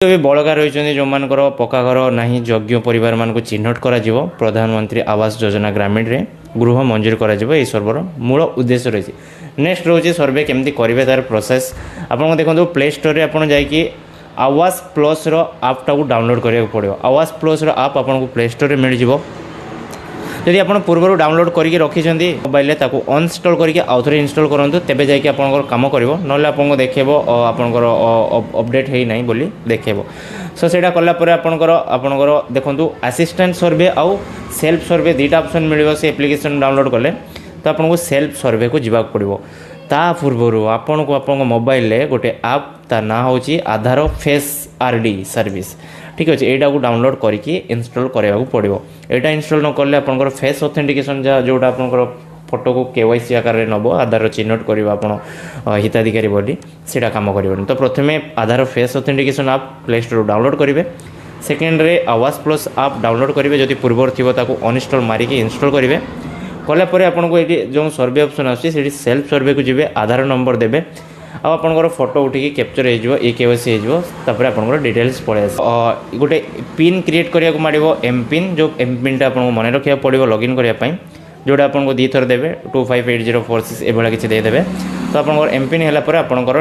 ଏବେ ବଳକା ରହିଛନ୍ତି ଯେଉଁମାନଙ୍କର ପକ୍କା ଘର ନାହିଁ ଯୋଗ୍ୟ ପରିବାରମାନଙ୍କୁ ଚିହ୍ନଟ କରାଯିବ ପ୍ରଧାନମନ୍ତ୍ରୀ ଆବାସ ଯୋଜନା ଗ୍ରାମୀଣରେ ଗୃହ ମଞ୍ଜୁର କରାଯିବ। ଏହି ସର୍ଭର ମୂଳ ଉଦ୍ଦେଶ୍ୟ ରହିଛି। ନେକ୍ସଟ ରହୁଛି ସର୍ଭେ କେମିତି କରିବେ ତାର ପ୍ରୋସେସ୍। ଆପଣଙ୍କୁ ଦେଖନ୍ତୁ ପ୍ଲେ ଷ୍ଟୋରରେ ଆପଣ ଯାଇକି ଆୱାସ ପ୍ଲସ୍ର ଆପ୍ଟାକୁ ଡାଉନଲୋଡ଼ କରିବାକୁ ପଡ଼ିବ। ଆୱାସ ପ୍ଲସ୍ର ଆପ୍ ଆପଣଙ୍କୁ ପ୍ଲେ ଷ୍ଟୋରରେ ମିଳିଯିବ। ଯଦି ଆପଣ ପୂର୍ବରୁ ଡାଉନଲୋଡ଼ କରିକି ରଖିଛନ୍ତି ମୋବାଇଲରେ ତାକୁ ଅନଇନଷ୍ଟଲ୍ କରିକି ଆଉଥରେ ଇନଷ୍ଟଲ୍ କରନ୍ତୁ, ତେବେ ଯାଇକି ଆପଣଙ୍କର କାମ କରିବ। ନହେଲେ ଆପଣଙ୍କୁ ଦେଖେଇବ ଆପଣଙ୍କର ଅପଡ଼େଟ୍ ହେଇନାହିଁ ବୋଲି ଦେଖେଇବ। ସୋ ସେଇଟା କଲା ପରେ ଆପଣଙ୍କର ଦେଖନ୍ତୁ ଆସିଷ୍ଟାଣ୍ଟ ସର୍ଭେ ଆଉ ସେଲ୍ଫ ସର୍ଭେ ଦୁଇଟା ଅପସନ୍ ମିଳିବ ସେ ଆପ୍ଲିକେସନ୍ ଡାଉନଲୋଡ଼ କଲେ। ତ ଆପଣଙ୍କୁ ସେଲ୍ଫ ସର୍ଭେକୁ ଯିବାକୁ ପଡ଼ିବ। ତା ପୂର୍ବରୁ ଆପଣଙ୍କ ମୋବାଇଲରେ ଗୋଟେ ଆପ୍ ତା ନାଁ ହେଉଛି ଆଧାର ଫେସ୍ ଆର୍ଡି ସର୍ଭିସ୍। ଠିକ୍ ଅଛି, ଏଇଟାକୁ ଡାଉନଲୋଡ଼ କରିକି ଇନଷ୍ଟଲ୍ କରିବାକୁ ପଡ଼ିବ। ଏଇଟା ଇନଷ୍ଟଲ୍ ନ କଲେ ଆପଣଙ୍କର ଫେସ୍ ଅଥେଣ୍ଟିକେସନ୍ ଯେଉଁଟା ଆପଣଙ୍କର ଫଟୋକୁ KYC ଆକାରରେ ନେବ, ଆଧାର ଚିହ୍ନଟ କରିବ ଆପଣ ହିତାଧିକାରୀ ବୋଲି, ସେଇଟା କାମ କରିବନି। ତ ପ୍ରଥମେ ଆଧାର ଫେସ୍ ଅଥେଣ୍ଟିକେସନ୍ ଆପ୍ ପ୍ଲେ ଷ୍ଟୋରରୁ ଡାଉନଲୋଡ଼ କରିବେ। ସେକେଣ୍ଡରେ ଆୱାସ ପ୍ଲସ୍ ଆପ୍ ଡାଉନଲୋଡ଼ କରିବେ, ଯଦି ପୂର୍ବରୁ ଥିବ ତାକୁ ଅନଇନଷ୍ଟଲ୍ ମାରିକି ଇନଷ୍ଟଲ୍ କରିବେ। କଲା ପରେ ଆପଣଙ୍କୁ ଏଇଠି ଯେଉଁ ସର୍ଭେ ଅପସନ୍ ଆସୁଛି ସେଠି ସେଲ୍ଫ ସର୍ଭେକୁ ଯିବେ, ଆଧାର ନମ୍ବର ଦେବେ ଆଉ ଆପଣଙ୍କର ଫଟୋ ଉଠିକି କ୍ୟାପଚର୍ ହେଇଯିବ, KYC ହେଇଯିବ। ତାପରେ ଆପଣଙ୍କର ଡିଟେଲ୍ସ ପଳେଇ ଆସିବ। ଗୋଟେ ପିନ୍ କ୍ରିଏଟ୍ କରିବାକୁ ମାଡ଼ିବ, ଏମ୍ପିନ୍। ଯେଉଁ ଏମ୍ପିନ୍ଟା ଆପଣଙ୍କୁ ମନେ ରଖିବାକୁ ପଡ଼ିବ ଲଗ୍ଇନ୍ କରିବା ପାଇଁ, ଯେଉଁଟା ଆପଣଙ୍କୁ ଦୁଇଥର ଦେବେ 258046 ଏଭଳିଆ କିଛି ଦେଇଦେବେ। ତ ଆପଣଙ୍କର ଏମ୍ପିନ୍ ହେଲା ପରେ ଆପଣଙ୍କର